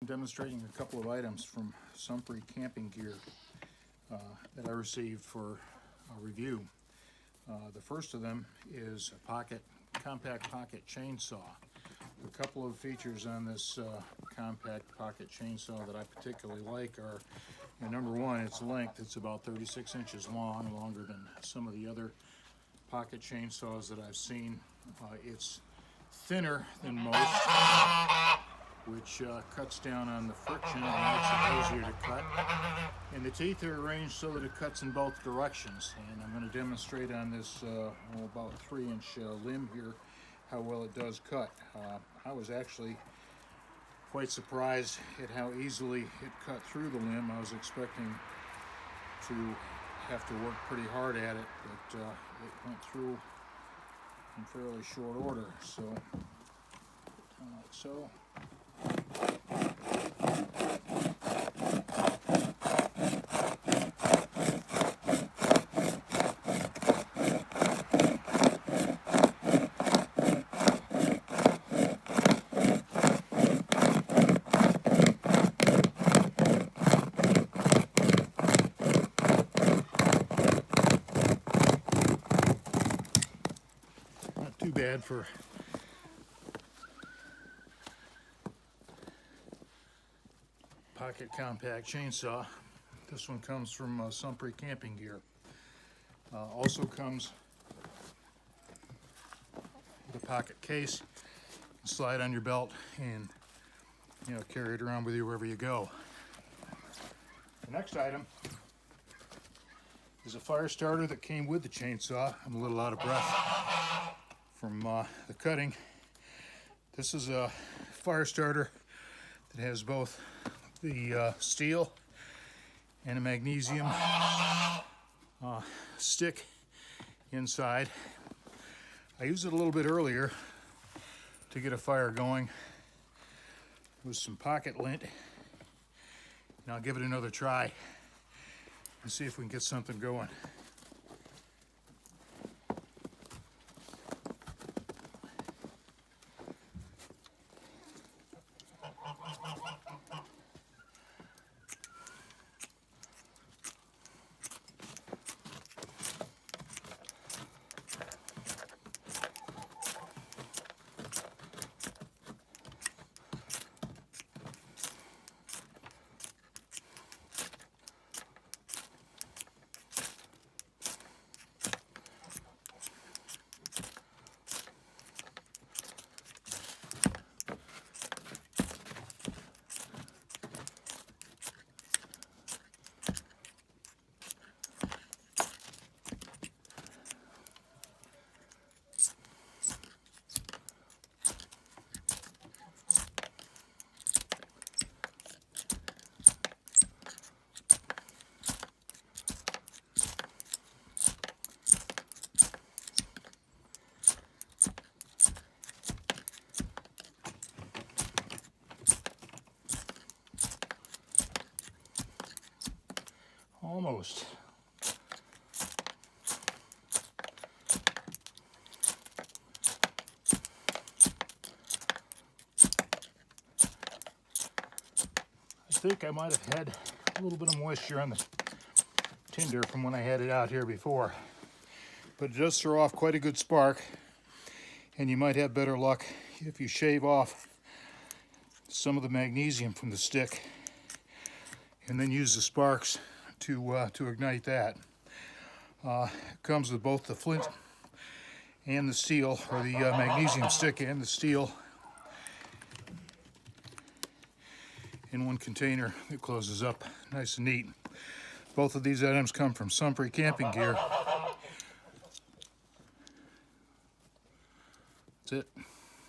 demonstrating a couple of items from Sumpri camping gear that I received for a review. The first of them is a compact pocket chainsaw. A couple of features on this compact pocket chainsaw that I particularly like are, number one, its length. It's about 36 inches long, longer than some of the other pocket chainsaws that I've seen. It's thinner than most, which cuts down on the friction and makes it easier to cut. And the teeth are arranged so that it cuts in both directions. And I'm going to demonstrate on this about 3-inch limb here how well it does cut. I was actually quite surprised at how easily it cut through the limb. I was expecting to have to work pretty hard at it, but it went through in fairly short order. So, like so. Not too bad for pocket compact chainsaw. This one comes from Sumpri camping gear. Also comes with a pocket case. Slide on your belt and carry it around with you wherever you go. The next item is a fire starter that came with the chainsaw. I'm a little out of breath from the cutting. This is a fire starter that has both the steel and a magnesium stick inside. I used it a little bit earlier to get a fire going with some pocket lint, and I'll give it another try and see if we can get something going. Almost. I think I might have had a little bit of moisture on the tinder from when I had it out here before, but it does throw off quite a good spark, and you might have better luck if you shave off some of the magnesium from the stick and then use the sparks to ignite that. It comes with both the flint and the steel, or the magnesium stick and the steel, in one container that closes up nice and neat. Both of these items come from Sumpri camping gear. That's it.